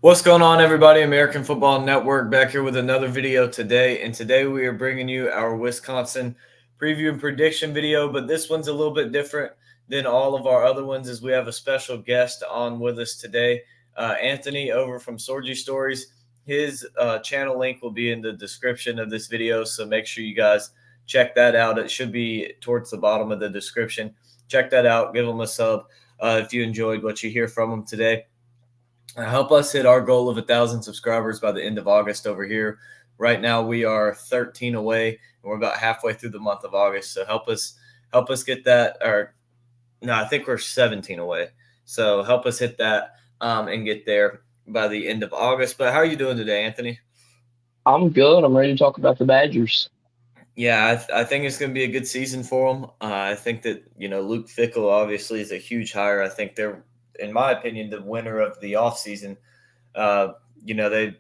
What's going on, everybody? American Football Network back here with another video today. And today we are bringing you our Wisconsin preview and prediction video. But this one's a little bit different than all of our other ones, as we have a special guest on with us today, Anthony over from Sorgy Stories. His channel link will be in the description of this video, so make sure you guys check that out. It should be towards the bottom of the description. Check that out. Give him a sub if you enjoyed what you hear from him today. Help us hit our goal of 1,000 subscribers by the end of August over here. Right now we are 13 away, and we're about halfway through the month of August. So help us get that. Or no, I think we're 17 away. So help us hit that and get there by the end of August. But how are you doing today, Anthony? I'm good. I'm ready to talk about the Badgers. Yeah, I think it's going to be a good season for them. I think that Luke Fickell obviously is a huge hire. I think they're, in my opinion, the winner of the offseason. They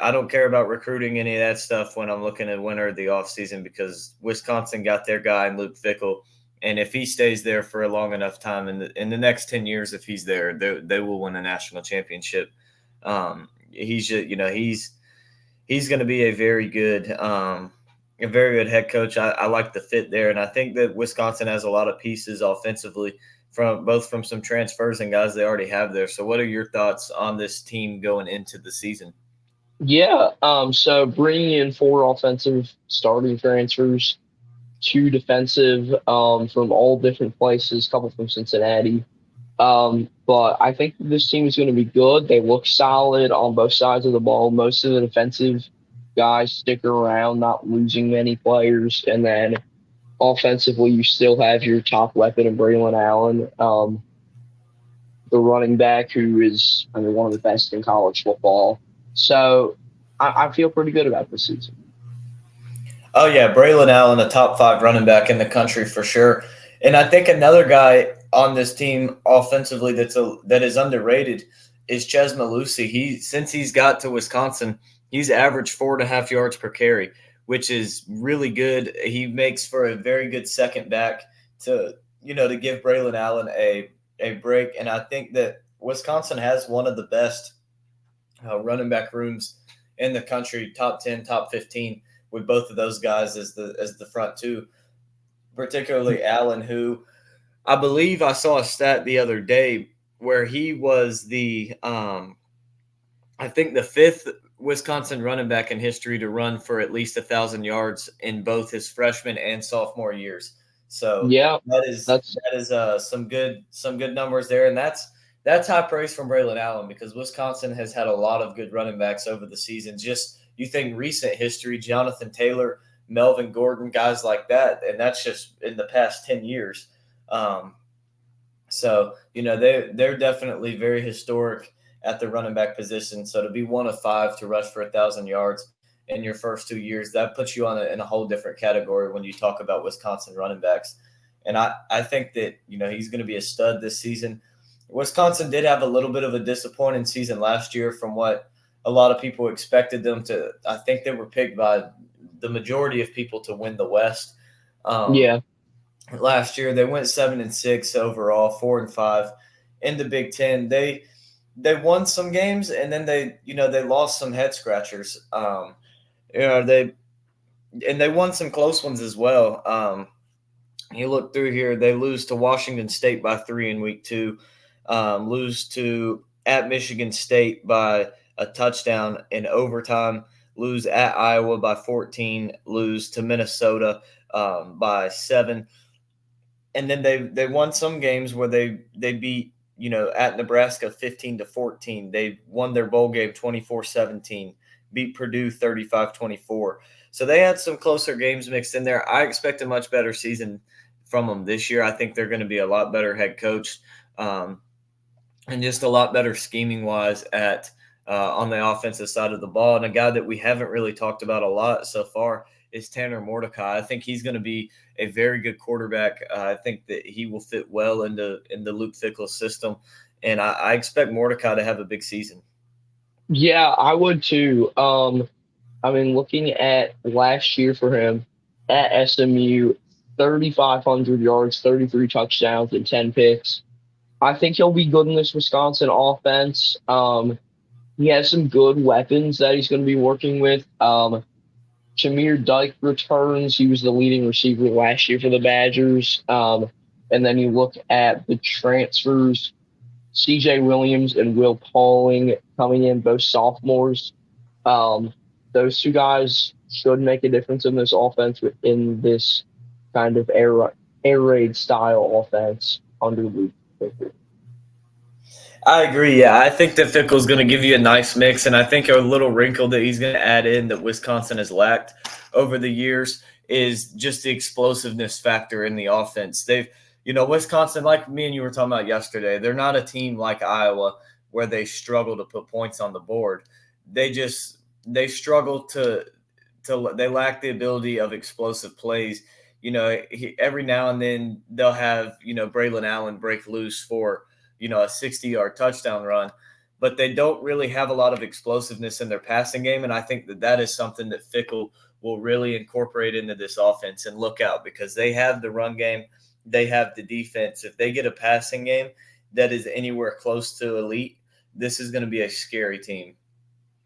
I don't care about recruiting any of that stuff when I'm looking at winner of the offseason, because Wisconsin got their guy in Luke Fickell, and if he stays there for a long enough time, in the next 10 years, if he's there, they will win a national championship. He's just, he's going to be a very good head coach. I like the fit there, and I think that Wisconsin has a lot of pieces offensively from some transfers and guys they already have there. So, what are your thoughts on this team going into the season? Yeah. So bringing in four offensive starting transfers, two defensive, from all different places, a couple from Cincinnati. But I think this team is going to be good. They look solid on both sides of the ball. Most of the defensive guys stick around, not losing many players, and then offensively, you still have your top weapon in Braylon Allen. The running back who is, I mean, one of the best in college football. So I feel pretty good about this season. Oh yeah, Braylon Allen, a top five running back in the country for sure. And I think another guy on this team offensively that is underrated is Ches Malusi. Since he's got to Wisconsin, he's averaged 4.5 yards per carry, which is really good. He makes for a very good second back to give Braylon Allen a break. And I think that Wisconsin has one of the best running back rooms in the country, top 10, top 15, with both of those guys as the front two, particularly Allen, who I believe I saw a stat the other day where he was I think the fifth Wisconsin running back in history to run for at least 1,000 yards in both his freshman and sophomore years. So Yeah, that is that's that is some good numbers there, and that's high praise from Braylon Allen, because Wisconsin has had a lot of good running backs over the season. Just you think recent history, Jonathan Taylor, Melvin Gordon, guys like that, and that's just in the past 10 years. Um, they're definitely very historic at the running back position. So to be one of five to rush for 1,000 yards in your first 2 years, that puts you in a whole different category when you talk about Wisconsin running backs. And I think that he's going to be a stud this season. Wisconsin did have a little bit of a disappointing season last year from what a lot of people expected them to. I think they were picked by the majority of people to win the West. Um, yeah, Last year they went 7-6 overall, 4-5 in the Big Ten. They won some games, and then they lost some head scratchers. They won some close ones as well. You look through here, they lose to Washington State by 3 in week 2, lose to at Michigan State by a touchdown in overtime, lose at Iowa by 14, lose to Minnesota by 7, and then they won some games where they beat at Nebraska 15-14. They won their bowl game 24-17, beat Purdue 35-24. So they had some closer games mixed in there. I expect a much better season from them this year. I think they're going to be a lot better head coach, um, and just a lot better scheming wise at on the offensive side of the ball. And a guy that we haven't really talked about a lot so far is Tanner Mordecai. I think he's going to be a very good quarterback. I think that he will fit well into Luke Fickell's system, and I expect Mordecai to have a big season. yeah, I would too. I mean, looking at last year for him at SMU, 3,500 yards, 33 touchdowns, and 10 picks. I think he'll be good in this Wisconsin offense. He has some good weapons that he's going to be working with. Jameer Dyke returns. He was the leading receiver last year for the Badgers. And then you look at the transfers, CJ Williams and Will Pauling coming in, both sophomores. Um, those two guys should make a difference in this offense in this kind of air raid style offense under Luke Fickell. I agree. Yeah, I think that Fickle's going to give you a nice mix, and I think a little wrinkle that he's going to add in that Wisconsin has lacked over the years is just the explosiveness factor in the offense. Wisconsin, like me and you were talking about yesterday, they're not a team like Iowa where they struggle to put points on the board. They struggle to they lack the ability of explosive plays. Every now and then they'll have Braylon Allen break loose for a 60-yard touchdown run, but they don't really have a lot of explosiveness in their passing game. And I think that is something that Fickle will really incorporate into this offense. And look out, because they have the run game, they have the defense. If they get a passing game that is anywhere close to elite, this is going to be a scary team.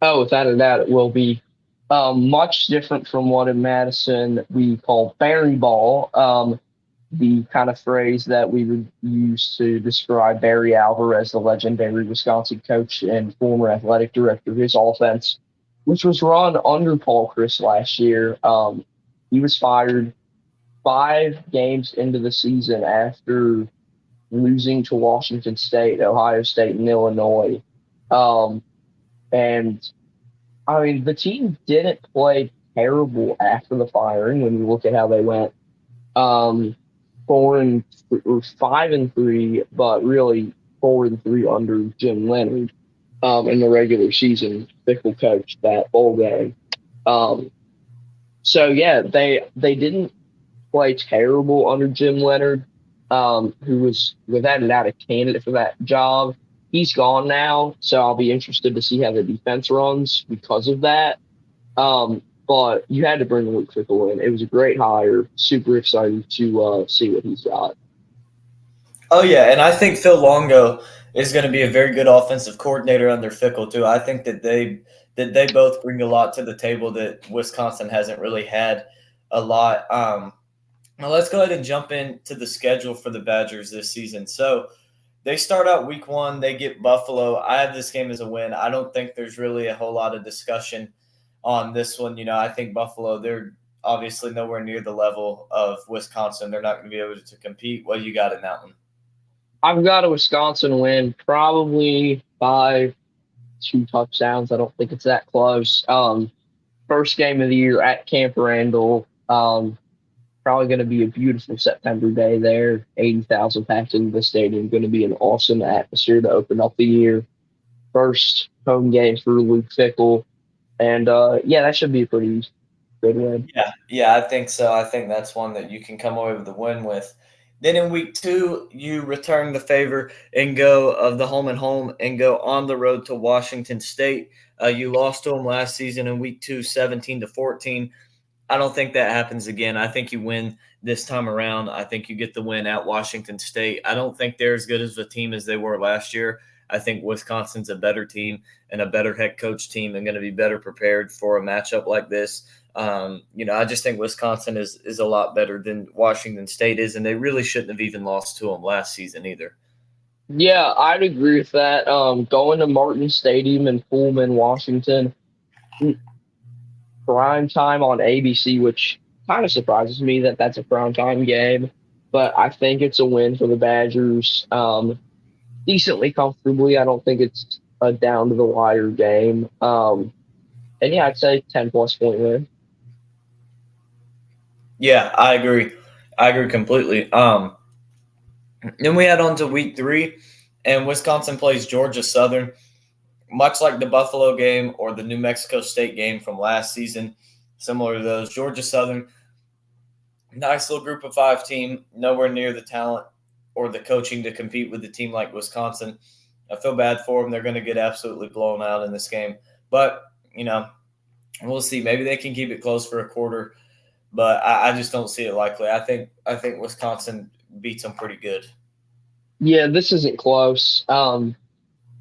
Oh, without a doubt, it will be much different from what in Madison we call Barry ball. The kind of phrase that we would use to describe Barry Alvarez, the legendary Wisconsin coach and former athletic director, his offense, which was run under Paul Chryst last year. He was fired 5 games into the season after losing to Washington State, Ohio State, and Illinois. Um, and I mean, the team didn't play terrible after the firing when you look at how they went. Um, 5-3, but really 4-3 under Jim Leonard in the regular season. Fickle coached that bowl game. Um, so yeah, they didn't play terrible under Jim Leonard, who was without a doubt a candidate for that job. He's gone now, so I'll be interested to see how the defense runs because of that. But you had to bring Luke Fickell in. It was a great hire. Super excited to see what he's got. Oh yeah, and I think Phil Longo is going to be a very good offensive coordinator under Fickle too. I think that they both bring a lot to the table that Wisconsin hasn't really had a lot. Now let's go ahead and jump into the schedule for the Badgers this season. So they start out week one. They get Buffalo. I have this game as a win. I don't think there's really a whole lot of discussion on this one. I think Buffalo, they're obviously nowhere near the level of Wisconsin. They're not going to be able to compete. What you got in that one? I've got a Wisconsin win, probably by 2 touchdowns. I don't think it's that close. First game of the year at Camp Randall. Probably going to be a beautiful September day there. 80,000 packed into the stadium. Going to be an awesome atmosphere to open up the year. First home game for Luke Fickell. And yeah, that should be a pretty good win. Yeah, I think so. I think that's one that you can come away with the win with. Then in week two, you return the favor and go of the home and home and go on the road to Washington State. You lost to them last season in week two, 17-14. I don't think that happens again. I think you win this time around. I think you get the win at Washington State. I don't think they're as good as a team as they were last year. I think Wisconsin's a better team and a better head coach team and going to be better prepared for a matchup like this. I just think Wisconsin is a lot better than Washington State is, and they really shouldn't have even lost to them last season either. Yeah, I'd agree with that. Going to Martin Stadium in Pullman, Washington, prime time on ABC, which kind of surprises me that that's a prime time game. But I think it's a win for the Badgers, decently comfortably. I don't think it's a down to the wire game. And yeah, I'd say 10+ point win. Yeah, I agree. I agree completely. Then we head on to week three, and Wisconsin plays Georgia Southern. Much like the Buffalo game or the New Mexico State game from last season, similar to those, Georgia Southern, nice little group of five team, nowhere near the talent or the coaching to compete with a team like Wisconsin. I feel bad for them. They're going to get absolutely blown out in this game. But, we'll see. Maybe they can keep it close for a quarter, but I just don't see it likely. I think Wisconsin beats them pretty good. Yeah, this isn't close.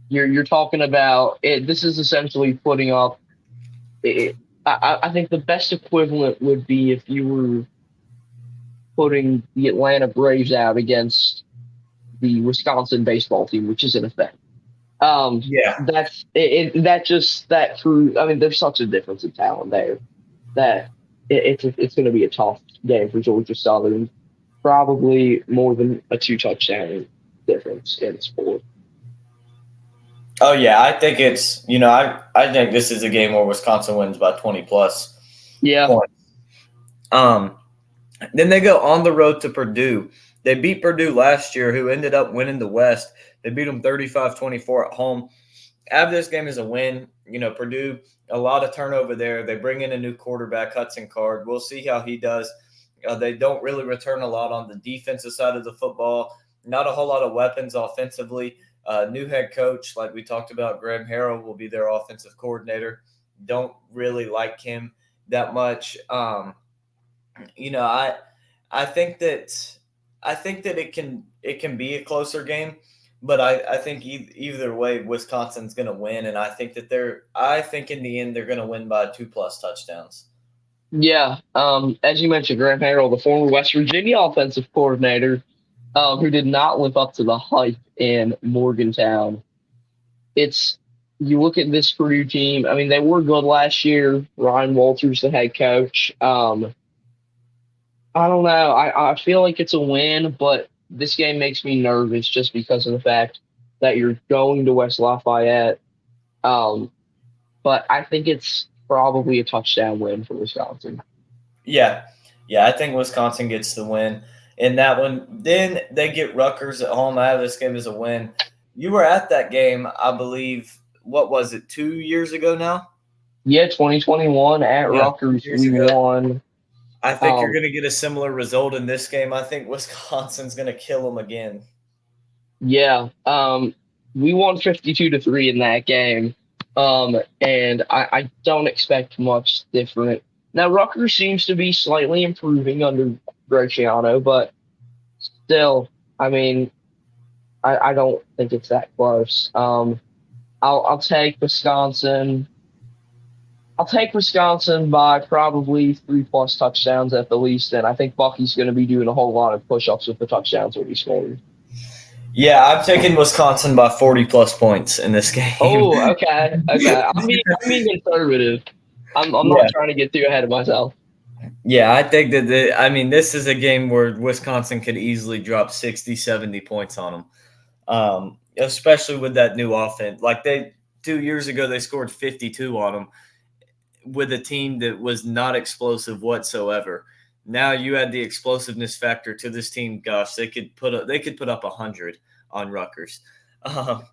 You're talking about it. This is essentially putting up. It, I think the best equivalent would be if you were putting the Atlanta Braves out against the Wisconsin baseball team, which is in effect. Yeah. That's it. That just that through. I mean, there's such a difference in talent there that it's going to be a tough game for Georgia Southern. Probably more than a two touchdown difference in sport. Oh yeah, I think it's I think this is a game where Wisconsin wins by 20 plus Yeah, points. Um, then they go on the road to Purdue. They beat Purdue last year, who ended up winning the West. They beat them 35-24 at home. Have this game as a win. Purdue, a lot of turnover there. They bring in a new quarterback, Hudson Card. We'll see how he does. They don't really return a lot on the defensive side of the football. Not a whole lot of weapons offensively. New head coach, like we talked about, Graham Harrell will be their offensive coordinator. Don't really like him that much. You know, I I think that it can be a closer game, but I think either way, Wisconsin's going to win, and I think in the end they're going to win by 2 plus touchdowns. yeah. As you mentioned, Graham Harrell, the former West Virginia offensive coordinator, who did not live up to the hype in Morgantown. It's You look at this Purdue team. I mean, they were good last year. Ryan Walters, the head coach. I don't know. I feel like it's a win, but this game makes me nervous just because of the fact that you're going to West Lafayette. Um, but I think it's probably a touchdown win for Wisconsin. Yeah, yeah, I think Wisconsin gets the win in that one. Then they get Rutgers at home. I have this game as a win. You were at that game, I believe. What was it? 2 years ago now. Yeah, 2021 at Yeah, Rutgers, 2 years we ago. won. I think you're Um, going to get a similar result in this game. I think Wisconsin's going to kill them again. yeah, we won 52-3 in that game. And I don't expect much different. Now, Rutgers seems to be slightly improving under Graciano, but still, I mean, I don't think it's that close. I'll take Wisconsin. I'll take Wisconsin by probably 3 plus touchdowns at the least, and I think Bucky's going to be doing a whole lot of push-ups with the touchdowns that he's scoring. Yeah, I'm taking Wisconsin by 40 plus points in this game. Oh, okay, okay. I'm being conservative. I'm not Yeah. trying to get too ahead of myself. Yeah, I think that this is a game where Wisconsin could easily drop 60, 70 points on them. Especially with that new offense. Like 2 years ago they scored 52 on them with a team that was not explosive whatsoever. Now you add the explosiveness factor to this team. Gosh, they could put up 100 on Rutgers. Um,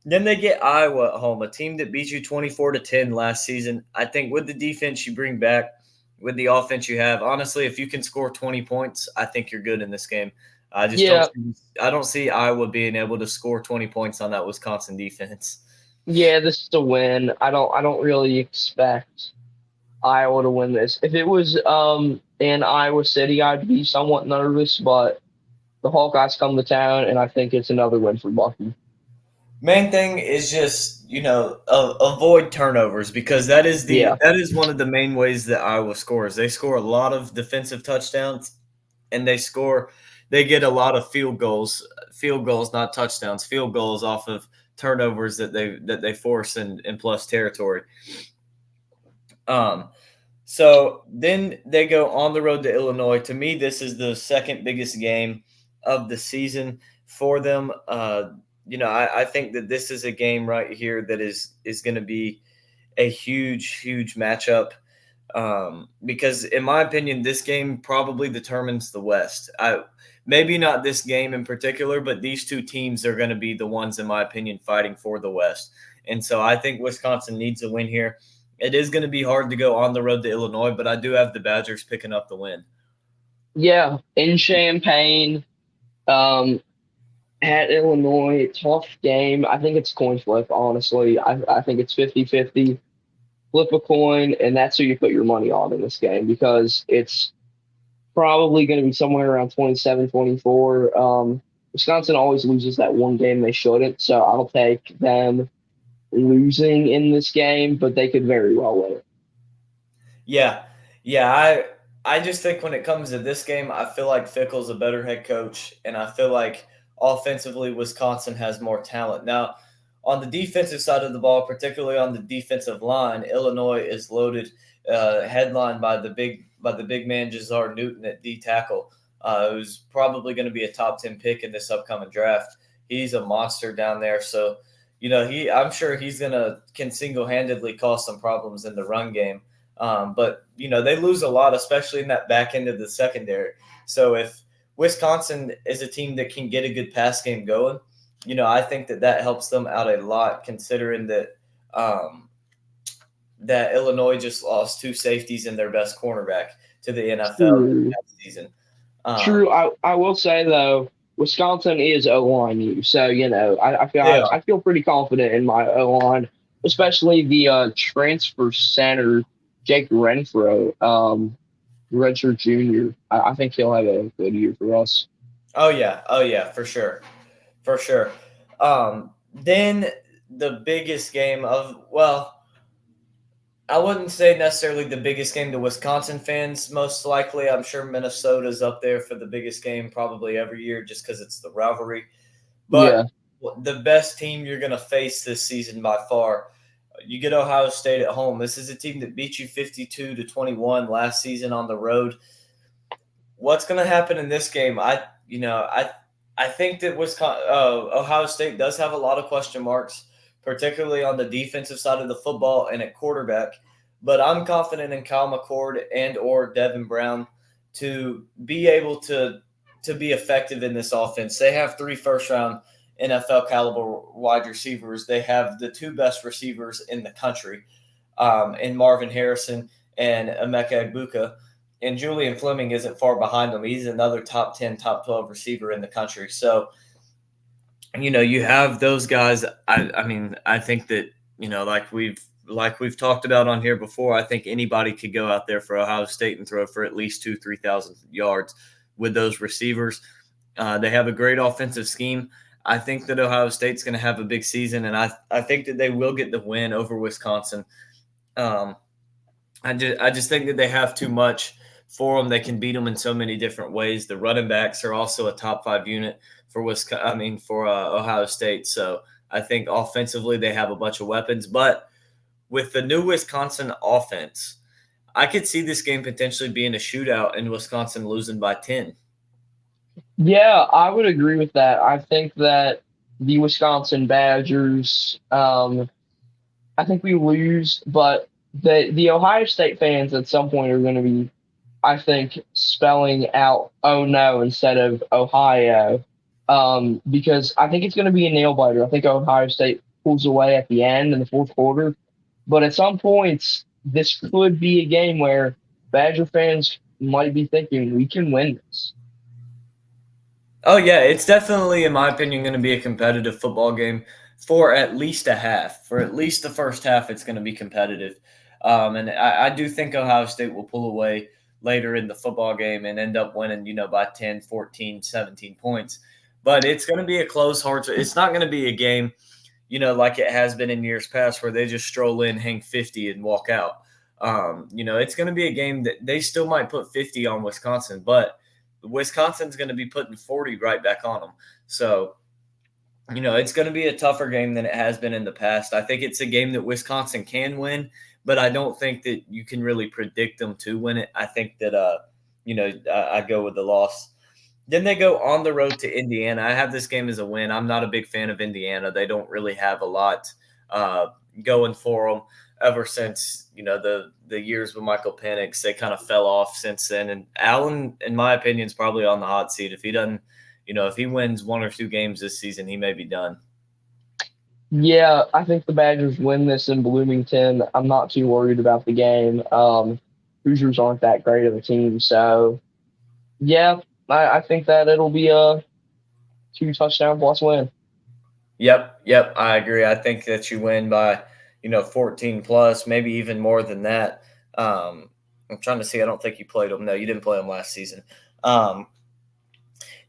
then they get Iowa at home, a team that beat you 24-10 last season. I think with the defense you bring back, with the offense you have, honestly, if you can score 20 points, I think you're good in this game. I just don't Yeah, see, I don't see Iowa being able to score 20 points on that Wisconsin defense. yeah. This is a win. I don't really expect Iowa to win this. If it was in Iowa City, I'd be somewhat nervous, but the Hawkeyes come to town, and I think it's another win for Bucky. Main thing is just avoid turnovers because that is Yeah, one of the main ways that Iowa scores. They score a lot of defensive touchdowns, and they get a lot of field goals, not touchdowns, field goals off of turnovers that they force in plus territory. Um, so then they go on the road to Illinois. To me, this is the second biggest game of the season for them. I think that this is a game right here that is going to be a huge, huge matchup. Because in my opinion, this game probably determines the West. Maybe not this game in particular, but these two teams are going to be the ones, in my opinion, fighting for the West. And so I think Wisconsin needs a win here. It is going to be hard to go on the road to Illinois, but I do have the Badgers picking up the win. yeah. In Champaign, um, at Illinois, tough game. I think it's coin flip, honestly. I think it's 50-50. Flip a coin, and that's who you put your money on in this game because it's probably going to be somewhere around 27-24. Wisconsin always loses that one game they shouldn't, so I'll take them losing in this game, but they could very well win it. Yeah, yeah. I just think when it comes to this game, I feel like Fickle's a better head coach, and I feel like offensively Wisconsin has more talent. Now, on the defensive side of the ball, particularly on the defensive line, Illinois is loaded, headlined by the big man Jazar Newton at D tackle, who's probably going to be a top 10 pick in this upcoming draft. He's a monster down there, so I'm sure he's gonna can single handedly cause some problems in the run game. But they lose a lot, especially in that back end of the secondary. So if Wisconsin is a team that can get a good pass game going, I think that helps them out a lot, considering um, that Illinois just lost two safeties and their best cornerback to the NFL this True. past season. Um, True. I will say though, Wisconsin is O line U, so they I are. feel pretty confident in my O line, especially the transfer center Jake Renfro, redshirt junior. I think he'll have a good year for us. Oh yeah, for sure, for sure. Then the biggest game of well, I wouldn't say necessarily the biggest game to Wisconsin fans, most likely. I'm sure Minnesota's up there for the biggest game probably every year just because it's the rivalry. But Yeah, the best team you're going to face this season by far, you get Ohio State at home. This is a team that beat you 52-21 last season on the road. What's going to happen in this game? I think that Ohio State does have a lot of question marks, particularly on the defensive side of the football and at quarterback. But I'm confident in Kyle McCord and or Devin Brown to be able to be effective in this offense. They have 3 first round NFL caliber wide receivers. They have the 2 best receivers in the country, in Marvin Harrison and Emeka Egbuka. And Julian Fleming isn't far behind him. He's another top 10, top 12 receiver in the country. So, you have those guys. I think that, like we've talked about on here before, I think anybody could go out there for Ohio State and throw for at least 3,000 yards with those receivers. They have a great offensive scheme. I think that Ohio State's going to have a big season, and I think that they will get the win over Wisconsin. Um, I just think that they have too much for them. They can beat them in so many different ways. The running backs are also a top 5 unit for Wisconsin. For Ohio State. So I think offensively they have a bunch of weapons. But with the new Wisconsin offense, I could see this game potentially being a shootout and Wisconsin losing by 10. yeah, I would agree with that. I think that the Wisconsin Badgers, I think we lose, but the Ohio State fans at some point are going to be, I think, spelling out "oh no" instead of Ohio, because I think it's going to be a nail biter. I think Ohio State pulls away at the end in the fourth quarter, but at some points this could be a game where Badger fans might be thinking we can win this. Oh yeah, it's definitely, in my opinion, going to be a competitive football game for at least a half. For at least the first half, it's going to be competitive, and I do think Ohio State will pull away later in the football game and end up winning, by 10, 14, 17 points. But it's going to be a close, hard. It's not going to be a game, like it has been in years past, where they just stroll in, hang 50, and walk out. It's going to be a game that they still might put 50 on Wisconsin, but Wisconsin's going to be putting 40 right back on them. So, it's going to be a tougher game than it has been in the past. I think it's a game that Wisconsin can win, but I don't think that you can really predict them to win it. I think that, I go with the loss. Then they go on the road to Indiana. I have this game as a win. I'm not a big fan of Indiana. They don't really have a lot uh, going for them ever since the years with Michael Penix. They kind of fell off since then. And Allen, in my opinion, is probably on the hot seat. If he doesn't, if he wins 1 or 2 games this season, he may be done. Yeah, I think the Badgers win this in Bloomington. I'm not too worried about the game. Hoosiers aren't that great of a team, so yeah, I think that it'll be a 2 touchdown plus win. Yep, I agree. I think that you win by 14 plus, maybe even more than that. I'm trying to see. I don't think you played them. No, you didn't play them last season. Um,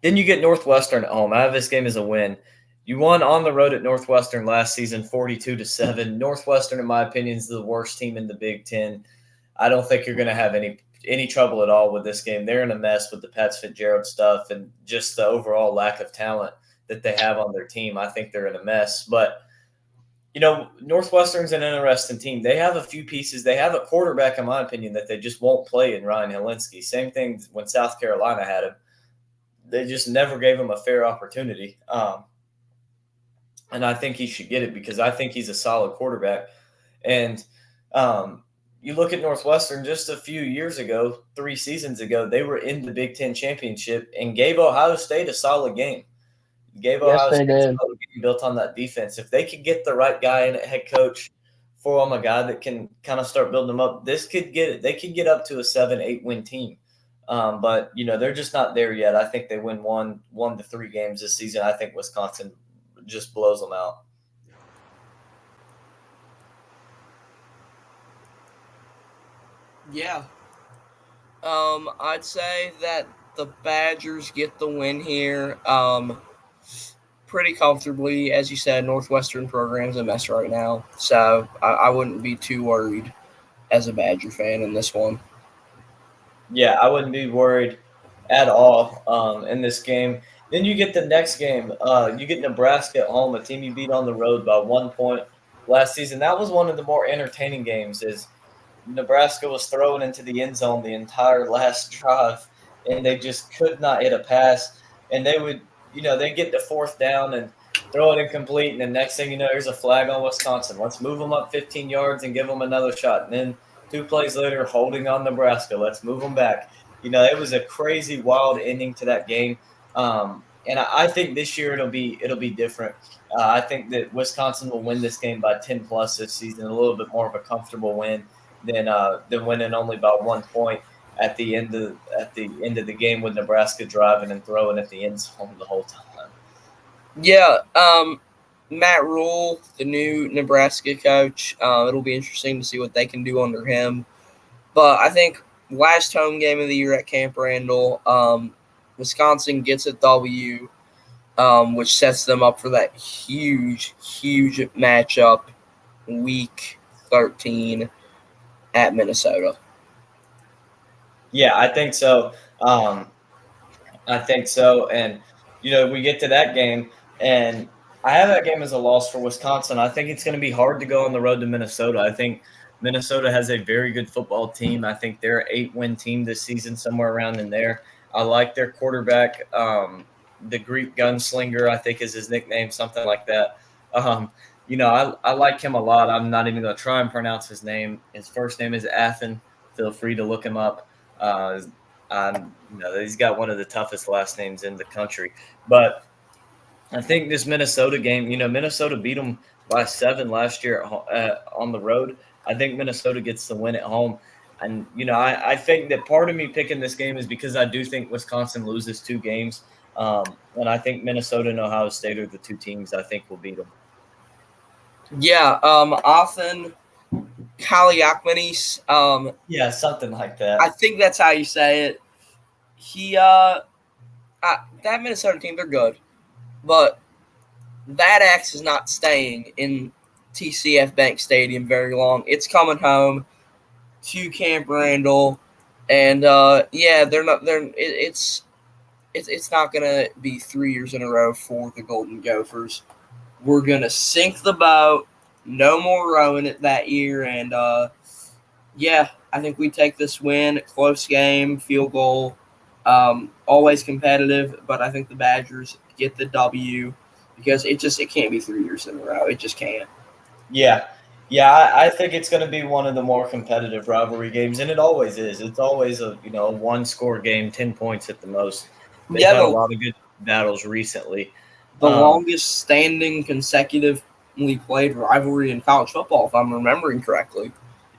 Then you get Northwestern at home. I have this game as a win. You won on the road at Northwestern last season, 42-7. Northwestern, in my opinion, is the worst team in the Big Ten. I don't think you're going to have any trouble at all with this game. They're in a mess with the Pat Fitzgerald stuff and just the overall lack of talent that they have on their team. I think they're in a mess. But Northwestern's an interesting team. They have a few pieces. They have a quarterback, in my opinion, that they just won't play in Ryan Helinski. Same thing when South Carolina had him. They just never gave him a fair opportunity. And I think he should get it because I think he's a solid quarterback. And you look at Northwestern just a few years ago, 3 seasons ago, they were in the Big Ten championship and gave Ohio State a solid game. Gave Yes, Ohio they State a did. solid game built on that defense. If they could get the right guy in at head coach for them, a guy that can kind of start building them up, they could get up to a 7-8 win team. But they're just not there yet. I think they win 1 to 3 games this season. I think Wisconsin just blows them out. Yeah. I'd say that the Badgers get the win here. Pretty comfortably, as you said. Northwestern program's a mess right now, so I wouldn't be too worried as a Badger fan in this one. Yeah, I wouldn't be worried at all in this game. Then you get the next game. You get Nebraska at home, a team you beat on the road by 1 point last season. That was one of the more entertaining games. Is Nebraska was throwing into the end zone the entire last drive, and they just could not hit a pass. And they would, they get the fourth down and throw it incomplete. And the next thing you know, there's a flag on Wisconsin. Let's move them up 15 yards and give them another shot. And then 2 plays later, holding on Nebraska. Let's move them back. It was a crazy, wild ending to that game. And I think this year it'll be different. I think that Wisconsin will win this game by 10 plus this season, a little bit more of a comfortable win than winning only by 1 point at the end of the game with Nebraska driving and throwing at the end zone the whole time. Yeah. Matt Rule, the new Nebraska coach. It'll be interesting to see what they can do under him. But I think last home game of the year at Camp Randall, Wisconsin gets a W, which sets them up for that huge, huge matchup week 13 at Minnesota. Yeah, I think so. I think so. And, we get to that game, and I have that game as a loss for Wisconsin. I think it's going to be hard to go on the road to Minnesota. I think Minnesota has a very good football team. I think they're an 8 win team this season, somewhere around in there. I like their quarterback, the Greek gunslinger, I think is his nickname, something like that. I like him a lot. I'm not even going to try and pronounce his name. His first name is Athen. Feel free to look him up. He's got one of the toughest last names in the country. But I think this Minnesota game, Minnesota beat them by 7 last year on the road. I think Minnesota gets the win at home. And, I think that part of me picking this game is because I do think Wisconsin loses 2 games. And I think Minnesota and Ohio State are the 2 teams I think will beat them. Yeah, often Kaliakmanis. Yeah, something like that. I think that's how you say it. That Minnesota team, they're good, but that axe is not staying in TCF Bank Stadium very long. It's coming home to Camp Randall, and they're not. It's not gonna be 3 years in a row for the Golden Gophers. We're gonna sink the boat. No more rowing it that year, and I think we take this win. Close game, field goal, always competitive, but I think the Badgers get the W because it can't be 3 years in a row. It just can't. Yeah. Yeah, I think it's going to be one of the more competitive rivalry games, and it always is. It's always a 1-score game, 10 points at the most. They've had a lot of good battles recently. The longest standing consecutively played rivalry in college football, if I'm remembering correctly.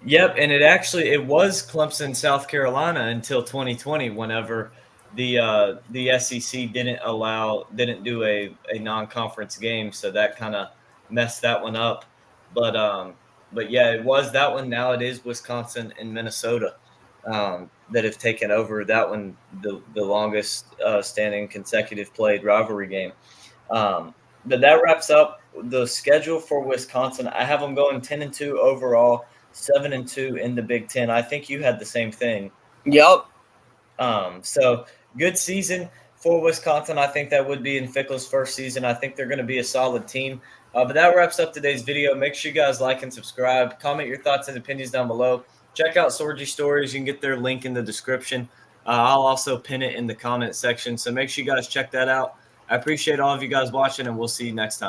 Yep, and it was Clemson, South Carolina until 2020, whenever the SEC didn't do a non-conference game, so that kind of messed that one up. But yeah, it was that one. Now it is Wisconsin and Minnesota. that have taken over that one, the longest standing consecutive played rivalry game. But that wraps up the schedule for Wisconsin. I have them going 10-2 overall, 7-2 in the Big Ten. I think you had the same thing. Yep. So good season for Wisconsin. I think that would be in Fickle's first season. I think they're going to be a solid team. But that wraps up today's video. Make sure you guys like and subscribe. Comment your thoughts and opinions down below. Check out Sorgy Stories. You can get their link in the description. I'll also pin it in the comment section. So make sure you guys check that out. I appreciate all of you guys watching, and we'll see you next time.